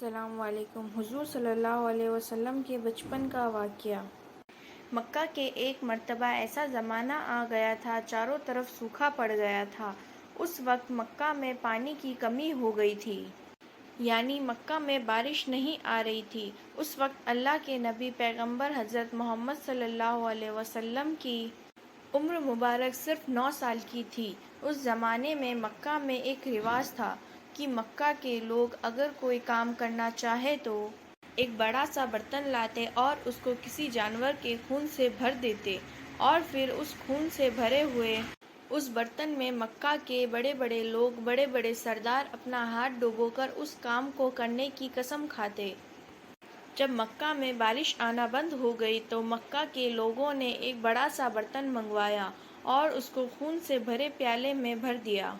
السلام علیکم۔ حضور صلی اللہ علیہ وسلم کے بچپن کا واقعہ۔ مکہ کے ایک مرتبہ ایسا زمانہ آ گیا تھا، چاروں طرف سوکھا پڑ گیا تھا۔ اس وقت مکہ میں پانی کی کمی ہو گئی تھی، یعنی مکہ میں بارش نہیں آ رہی تھی۔ اس وقت اللہ کے نبی پیغمبر حضرت محمد صلی اللہ علیہ وسلم کی عمر مبارک صرف 9 سال کی تھی۔ اس زمانے میں مکہ میں ایک رواج تھا کہ مکہ کے لوگ اگر کوئی کام کرنا چاہے تو ایک بڑا سا برتن لاتے اور اس کو کسی جانور کے خون سے بھر دیتے، اور پھر اس خون سے بھرے ہوئے اس برتن میں مکہ کے بڑے بڑے لوگ، بڑے بڑے سردار اپنا ہاتھ ڈبو کر اس کام کو کرنے کی قسم کھاتے۔ جب مکہ میں بارش آنا بند ہو گئی تو مکہ کے لوگوں نے ایک بڑا سا برتن منگوایا اور اس کو خون سے بھرے پیالے میں بھر دیا،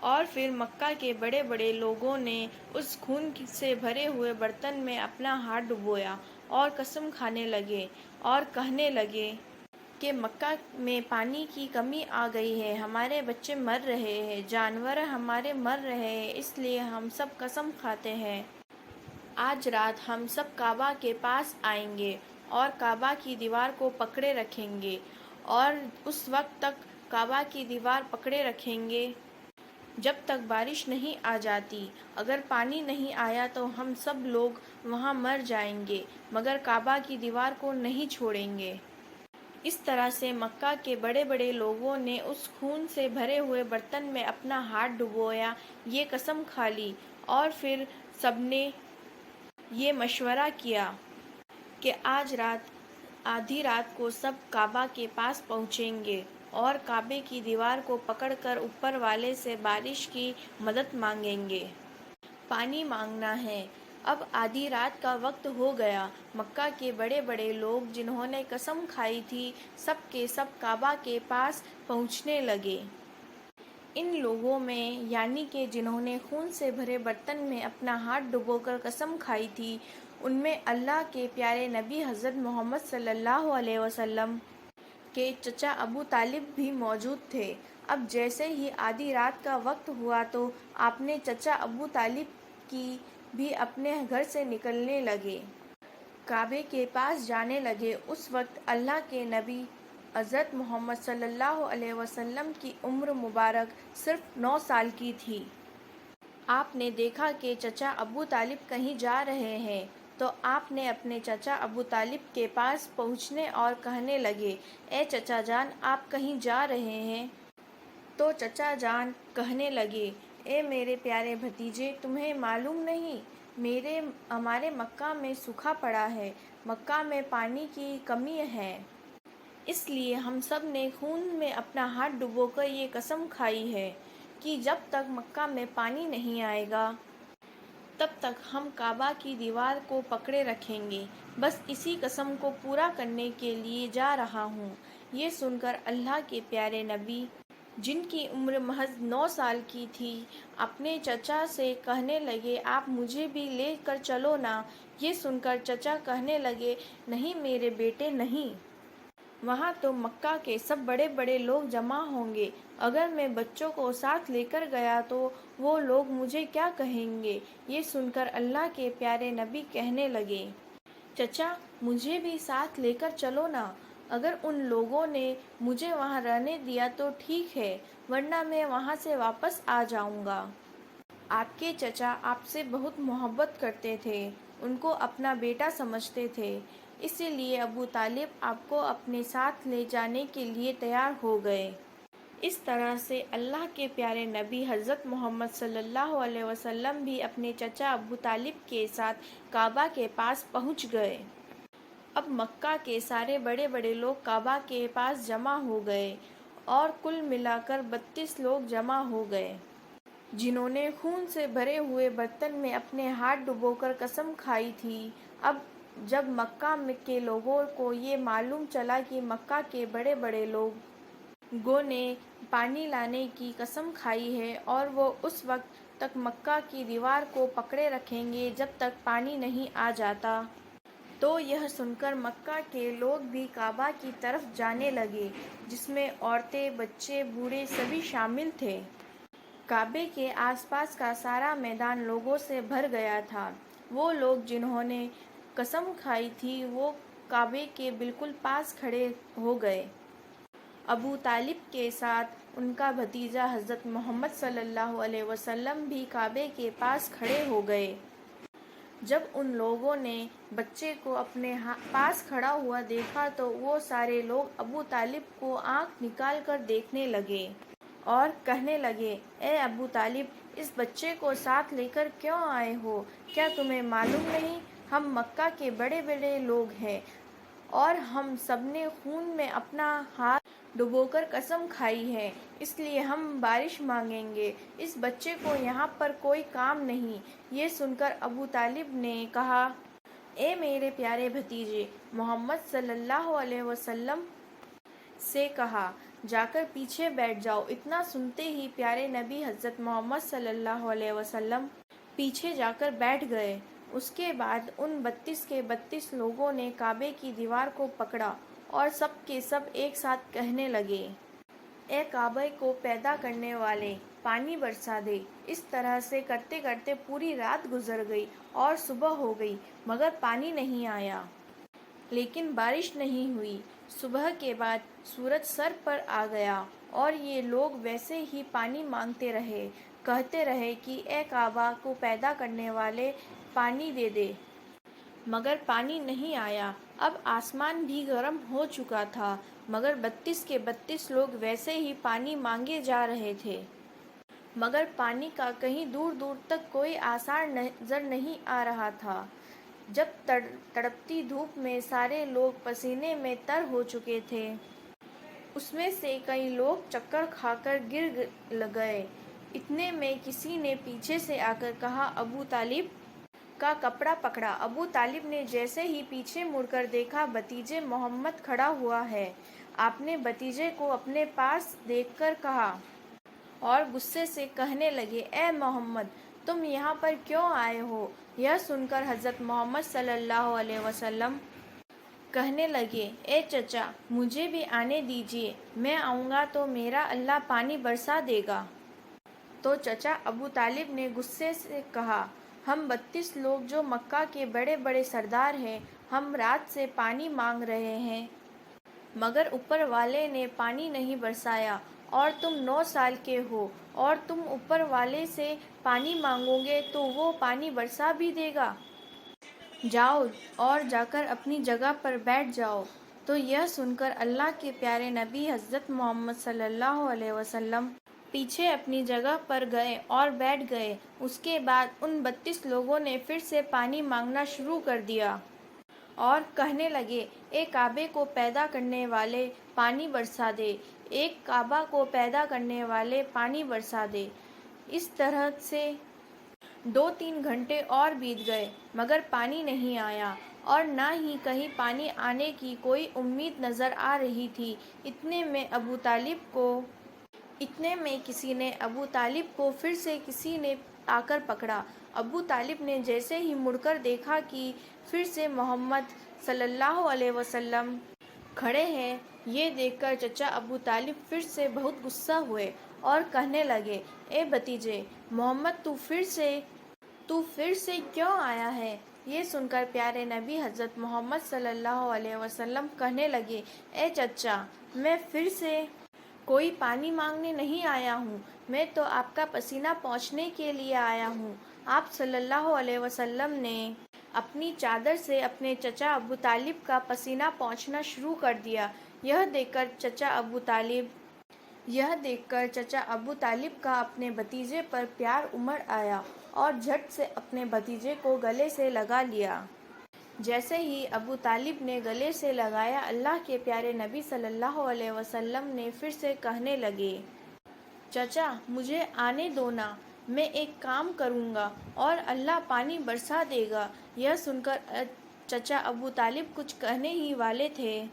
اور پھر مکہ کے بڑے بڑے لوگوں نے اس خون سے بھرے ہوئے برتن میں اپنا ہاتھ ڈبویا اور قسم کھانے لگے اور کہنے لگے کہ مکہ میں پانی کی کمی آ گئی ہے، ہمارے بچے مر رہے ہیں، جانور ہمارے مر رہے ہیں، اس لیے ہم سب قسم کھاتے ہیں آج رات ہم سب کعبہ کے پاس آئیں گے اور کعبہ کی دیوار کو پکڑے رکھیں گے، اور اس وقت تک کعبہ کی دیوار پکڑے رکھیں گے جب تک بارش نہیں آ جاتی۔ اگر پانی نہیں آیا تو ہم سب لوگ وہاں مر جائیں گے، مگر کعبہ کی دیوار کو نہیں چھوڑیں گے۔ اس طرح سے مکہ کے بڑے بڑے لوگوں نے اس خون سے بھرے ہوئے برتن میں اپنا ہاتھ ڈبویا، یہ قسم کھا لی، اور پھر سب نے یہ مشورہ کیا کہ آج رات آدھی رات کو سب کعبہ کے پاس پہنچیں گے اور کعبے کی دیوار کو پکڑ کر اوپر والے سے بارش کی مدد مانگیں گے، پانی مانگنا ہے۔ اب آدھی رات کا وقت ہو گیا۔ مکہ کے بڑے بڑے لوگ جنہوں نے قسم کھائی تھی، سب کے سب کعبہ کے پاس پہنچنے لگے۔ ان لوگوں میں، یعنی کہ جنہوں نے خون سے بھرے برتن میں اپنا ہاتھ ڈبو کر قسم کھائی تھی، ان میں اللہ کے پیارے نبی حضرت محمد صلی اللہ علیہ وسلم کے چچا ابو طالب بھی موجود تھے۔ اب جیسے ہی آدھی رات کا وقت ہوا تو اپنے چچا ابو طالب کی بھی اپنے گھر سے نکلنے لگے، کعبے کے پاس جانے لگے۔ اس وقت اللہ کے نبی حضرت محمد صلی اللہ علیہ وسلم کی عمر مبارک صرف 9 سال کی تھی۔ آپ نے دیکھا کہ چچا ابو طالب کہیں جا رہے ہیں، تو آپ نے اپنے چچا ابو طالب کے پاس پہنچنے اور کہنے لگے، اے چچا جان، آپ کہیں جا رہے ہیں؟ تو چچا جان کہنے لگے، اے میرے پیارے بھتیجے، تمہیں معلوم نہیں، ہمارے مکہ میں سوکھا پڑا ہے، مکہ میں پانی کی کمی ہے، اس لیے ہم سب نے خون میں اپنا ہاتھ ڈبو کر یہ قسم کھائی ہے کہ جب تک مکہ میں پانی نہیں آئے گا تب تک ہم کعبہ کی دیوار کو پکڑے رکھیں گے، بس اسی قسم کو پورا کرنے کے لیے جا رہا ہوں۔ یہ سن کر اللہ کے پیارے نبی، جن کی عمر محض 9 سال کی تھی، اپنے چچا سے کہنے لگے، آپ مجھے بھی لے کر چلو نا۔ یہ سن کر چچا کہنے لگے، نہیں میرے بیٹے، نہیں، وہاں تو مکہ کے سب بڑے بڑے لوگ جمع ہوں گے، اگر میں بچوں کو ساتھ لے کر گیا تو وہ لوگ مجھے کیا کہیں گے؟ یہ سن کر اللہ کے پیارے نبی کہنے لگے، چچا مجھے بھی ساتھ لے کر چلو نا، اگر ان لوگوں نے مجھے وہاں رہنے دیا تو ٹھیک ہے، ورنہ میں وہاں سے واپس آ جاؤں گا۔ آپ کے چچا آپ سے بہت محبت کرتے تھے، ان کو اپنا بیٹا سمجھتے تھے، اسی لیے ابو طالب آپ کو اپنے ساتھ لے جانے کے لیے تیار ہو گئے۔ اس طرح سے اللہ کے پیارے نبی حضرت محمد صلی اللہ علیہ وسلم بھی اپنے چچا ابو طالب کے ساتھ کعبہ کے پاس پہنچ گئے۔ اب مکہ کے سارے بڑے بڑے لوگ کعبہ کے پاس جمع ہو گئے، اور کل ملا کر 32 لوگ جمع ہو گئے، جنہوں نے خون سے بھرے ہوئے برتن میں اپنے ہاتھ ڈبو کر قسم کھائی تھی۔ اب جب مکہ کے لوگوں کو یہ معلوم چلا کہ مکہ کے بڑے بڑے لوگوں نے پانی لانے کی قسم کھائی ہے اور وہ اس وقت تک مکہ کی دیوار کو پکڑے رکھیں گے جب تک پانی نہیں آ جاتا، تو یہ سن کر مکہ کے لوگ بھی کعبہ کی طرف جانے لگے، جس میں عورتیں، بچے، بوڑھے سبھی شامل تھے۔ کعبے کے آس پاس کا سارا میدان لوگوں سے بھر گیا تھا۔ وہ لوگ جنہوں نے قسم کھائی تھی وہ کعبے کے بالکل پاس کھڑے ہو گئے۔ ابو طالب کے ساتھ ان کا بھتیجا حضرت محمد صلی اللہ علیہ وسلم بھی کعبے کے پاس کھڑے ہو گئے۔ جب ان لوگوں نے بچے کو اپنے پاس کھڑا ہوا دیکھا تو وہ سارے لوگ ابو طالب کو آنکھ نکال کر دیکھنے لگے اور کہنے لگے، اے ابو طالب، اس بچے کو ساتھ لے کر کیوں آئے ہو؟ کیا تمہیں معلوم نہیں ہم مکہ کے بڑے بڑے لوگ ہیں اور ہم سب نے خون میں اپنا ہاتھ ڈبو کر قسم کھائی ہے، اس لیے ہم بارش مانگیں گے، اس بچے کو یہاں پر کوئی کام نہیں۔ یہ سن کر ابو طالب نے کہا، اے میرے پیارے بھتیجے، محمد صلی اللہ علیہ وسلم سے کہا جا کر پیچھے بیٹھ جاؤ۔ اتنا سنتے ہی پیارے نبی حضرت محمد صلی اللہ علیہ وسلم پیچھے جا کر بیٹھ گئے۔ اس کے بعد ان 32 کے 32 لوگوں نے کعبے کی دیوار کو پکڑا اور سب کے سب ایک ساتھ کہنے لگے، اے کعبے کو پیدا کرنے والے، پانی برسا دے۔ اس طرح سے کرتے کرتے پوری رات گزر گئی اور صبح ہو گئی مگر پانی نہیں آیا۔ لیکن بارش نہیں ہوئی۔ صبح کے بعد سورج سر پر آ گیا اور یہ لوگ ویسے ہی پانی مانگتے رہے، کہتے رہے کہ اے کعبہ کو پیدا کرنے والے، پانی دے دے۔ مگر پانی نہیں آیا۔ اب آسمان بھی گرم ہو چکا تھا مگر 32 کے 32 لوگ ویسے ہی پانی مانگے جا رہے تھے، مگر پانی کا کہیں دور دور تک کوئی آثار نظر نہیں آ رہا تھا۔ جب تڑپتی دھوپ میں سارے لوگ پسینے میں تر ہو چکے تھے، اس میں سے کئی لوگ چکر کھا کر گر گئے۔ اتنے میں کسی نے پیچھے سے آ کر کہا، ابو طالب کا کپڑا پکڑا۔ ابو طالب نے جیسے ہی پیچھے مڑ کر دیکھا، بھتیجے محمد کھڑا ہوا ہے۔ آپ نے بھتیجے کو اپنے پاس دیکھ کر کہا اور غصے سے کہنے لگے، اے محمد، تم یہاں پر کیوں آئے ہو؟ یہ سن کر حضرت محمد صلی اللہ علیہ وسلم کہنے لگے، اے چچا، مجھے بھی آنے دیجیے، میں آؤں گا تو میرا اللہ پانی برسا دے گا۔ تو چچا ابو طالب نے غصے سے کہا، ہم 32 لوگ جو مکہ کے بڑے بڑے سردار ہیں، ہم رات سے پانی مانگ رہے ہیں مگر اوپر والے نے پانی نہیں برسایا، اور تم 9 سال کے ہو اور تم اوپر والے سے پانی مانگو گے تو وہ پانی برسا بھی دے گا؟ جاؤ اور جا کر اپنی جگہ پر بیٹھ جاؤ۔ تو یہ سن کر اللہ کے پیارے نبی حضرت محمد صلی اللہ علیہ وسلم پیچھے اپنی جگہ پر گئے اور بیٹھ گئے۔ اس کے بعد ان 32 لوگوں نے پھر سے پانی مانگنا شروع کر دیا اور کہنے لگے، اے کعبے کو پیدا کرنے والے، پانی برسا دے، ایک کعبہ کو پیدا کرنے والے، پانی برسا دے۔ اس طرح سے 2-3 گھنٹے اور بیت گئے مگر پانی نہیں آیا اور نہ ہی کہیں پانی آنے کی کوئی امید نظر آ رہی تھی۔ اتنے میں کسی نے ابو طالب کو پھر سے کسی نے آ کر پکڑا۔ ابو طالب نے جیسے ہی مڑ کر دیکھا کہ پھر سے محمد صلی اللہ علیہ وسلم کھڑے ہیں، یہ دیکھ کر چچا ابو طالب پھر سے بہت غصہ ہوئے اور کہنے لگے، اے بھتیجے محمد، تو پھر سے کیوں آیا ہے؟ یہ سن کر پیارے نبی حضرت محمد صلی اللہ علیہ وسلم کہنے لگے، اے چچا، میں پھر سے کوئی پانی مانگنے نہیں آیا ہوں، میں تو آپ کا پسینہ پوچھنے کے لیے آیا ہوں۔ آپ صلی اللہ علیہ وسلم نے اپنی چادر سے اپنے چچا ابو طالب کا پسینہ پوچھنا شروع کر دیا۔ یہ دیکھ کر چچا ابو طالب کا اپنے بھتیجے پر پیار امڑ آیا اور جھٹ سے اپنے بھتیجے کو گلے سے لگا لیا۔ جیسے ہی ابو طالب نے گلے سے لگایا، اللہ کے پیارے نبی صلی اللہ علیہ وسلم نے پھر سے کہنے لگے، چچا مجھے آنے دو نا، میں ایک کام کروں گا اور اللہ پانی برسا دے گا۔ یہ سن کر چچا ابو طالب کچھ کہنے ہی والے تھے،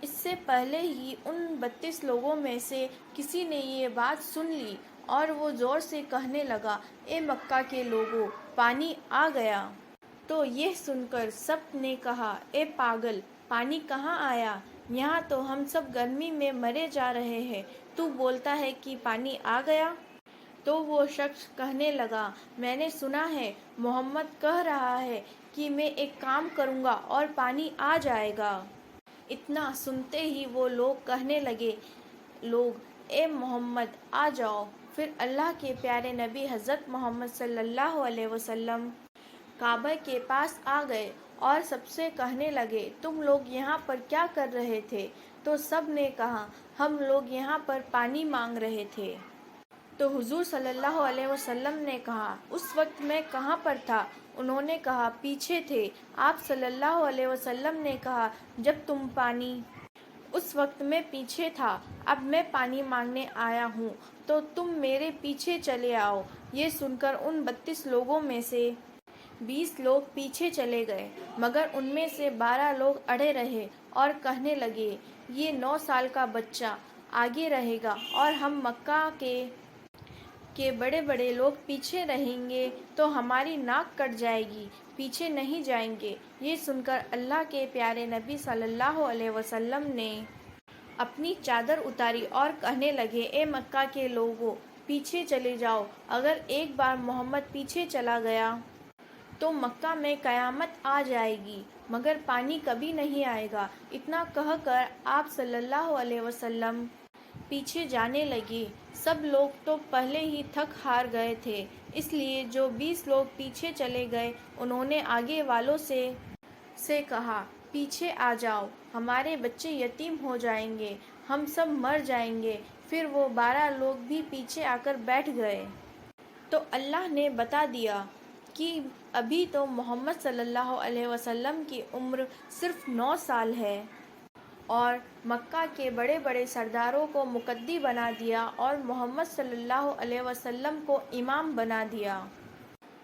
اس سے پہلے ہی ان 32 لوگوں میں سے کسی نے یہ بات سن لی اور وہ زور سے کہنے لگا، اے مکہ کے لوگوں، پانی آ گیا۔ تو یہ سن کر سب نے کہا، اے پاگل، پانی کہاں آیا؟ یہاں تو ہم سب گرمی میں مرے جا رہے ہیں، تو بولتا ہے کہ پانی آ گیا؟ تو وہ شخص کہنے لگا، میں نے سنا ہے محمد کہہ رہا ہے کہ میں ایک کام کروں گا اور پانی آ جائے گا۔ اتنا سنتے ہی وہ لوگ کہنے لگے، اے محمد آ جاؤ۔ پھر اللہ کے پیارے نبی حضرت محمد صلی اللہ علیہ وسلم کعبہ کے پاس آ گئے اور سب سے کہنے لگے، تم لوگ یہاں پر کیا کر رہے تھے؟ تو سب نے کہا، ہم لوگ یہاں پر پانی مانگ رہے تھے۔ تو حضور صلی اللہ علیہ وسلم نے کہا، اس وقت میں کہاں پر تھا؟ انہوں نے کہا، پیچھے تھے۔ آپ صلی اللہ علیہ وسلم نے کہا، جب تم پانی اس وقت میں پیچھے تھا، اب میں پانی مانگنے آیا ہوں تو تم میرے پیچھے چلے آؤ۔ یہ سن کر ان 32 لوگوں میں سے 20 لوگ پیچھے چلے گئے، مگر ان میں سے 12 لوگ اڑے رہے اور کہنے لگے، یہ 9 سال کا بچہ آگے رہے گا اور ہم مکہ کے بڑے بڑے لوگ پیچھے رہیں گے تو ہماری ناک کٹ جائے گی، پیچھے نہیں جائیں گے۔ یہ سن کر اللہ کے پیارے نبی صلی اللہ علیہ وسلم نے اپنی چادر اتاری اور کہنے لگے، اے مکہ کے لوگوں، پیچھے چلے جاؤ۔ اگر ایک بار محمد پیچھے چلا گیا تو مکہ میں قیامت آ جائے گی، مگر پانی کبھی نہیں آئے گا۔ اتنا کہہ کر آپ صلی اللہ علیہ وسلم پیچھے جانے لگے۔ سب لوگ تو پہلے ہی تھک ہار گئے تھے، اس لیے جو 20 لوگ پیچھے چلے گئے انہوں نے آگے والوں سے کہا، پیچھے آ جاؤ، ہمارے بچے یتیم ہو جائیں گے، ہم سب مر جائیں گے۔ پھر وہ 12 لوگ بھی پیچھے آ کر بیٹھ گئے۔ تو اللہ نے بتا دیا کہ ابھی تو محمد صلی اللہ علیہ وسلم کی عمر صرف 9 سال ہے، اور مکہ کے بڑے بڑے سرداروں کو مقتدی بنا دیا اور محمد صلی اللہ علیہ وسلم کو امام بنا دیا۔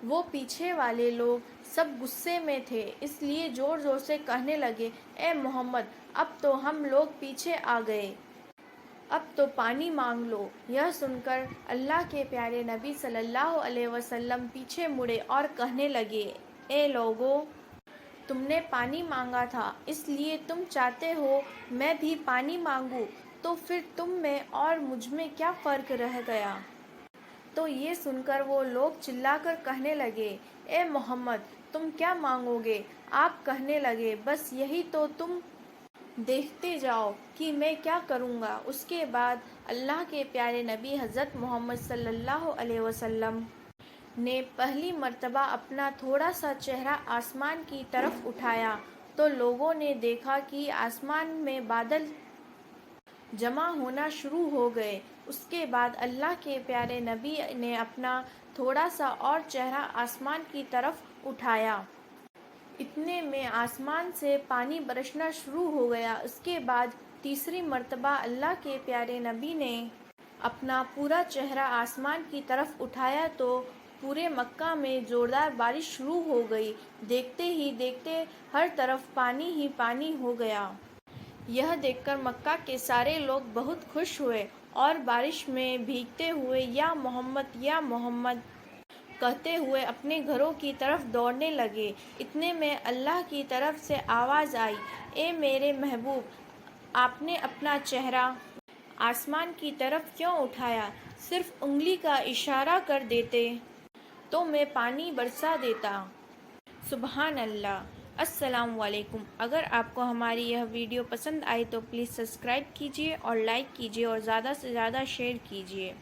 وہ پیچھے والے لوگ سب غصے میں تھے، اس لیے زور زور سے کہنے لگے، اے محمد، اب تو ہم لوگ پیچھے آ گئے، اب تو پانی مانگ لو۔ یہ سن کر اللہ کے پیارے نبی صلی اللہ علیہ وسلم پیچھے مڑے اور کہنے لگے، اے لوگو، تم نے پانی مانگا تھا، اس لیے تم چاہتے ہو میں بھی پانی مانگوں، تو پھر تم میں اور مجھ میں کیا فرق رہ گیا؟ تو یہ سن کر وہ لوگ چلا کر کہنے لگے، اے محمد، تم کیا مانگو گے؟ آپ کہنے لگے، بس یہی تو تم دیکھتے جاؤ کہ میں کیا کروں گا۔ اس کے بعد اللہ کے پیارے نبی حضرت محمد صلی اللہ علیہ وسلم نے پہلی مرتبہ اپنا تھوڑا سا چہرہ آسمان کی طرف اٹھایا تو لوگوں نے دیکھا کہ آسمان میں بادل جمع ہونا شروع ہو گئے۔ اس کے بعد اللہ کے پیارے نبی نے اپنا تھوڑا سا اور چہرہ آسمان کی طرف اٹھایا، اتنے میں آسمان سے پانی برسنا شروع ہو گیا۔ اس کے بعد تیسری مرتبہ اللہ کے پیارے نبی نے اپنا پورا چہرہ آسمان کی طرف اٹھایا تو پورے مکہ میں زوردار بارش شروع ہو گئی۔ دیکھتے ہی دیکھتے ہر طرف پانی ہی پانی ہو گیا۔ یہ دیکھ کر مکہ کے سارے لوگ بہت خوش ہوئے اور بارش میں بھیگتے ہوئے یا محمد کہتے ہوئے اپنے گھروں کی طرف دوڑنے لگے۔ اتنے میں اللہ کی طرف سے آواز آئی، اے میرے محبوب، آپ نے اپنا چہرہ آسمان کی طرف کیوں اٹھایا؟ صرف انگلی کا اشارہ کر دیتے تو میں پانی برسا دیتا۔ سبحان اللہ۔ السلام علیکم۔ اگر آپ کو ہماری یہ ویڈیو پسند آئی تو پلیز سبسکرائب کیجیے اور لائک کیجیے اور زیادہ سے زیادہ شیئر کیجیے۔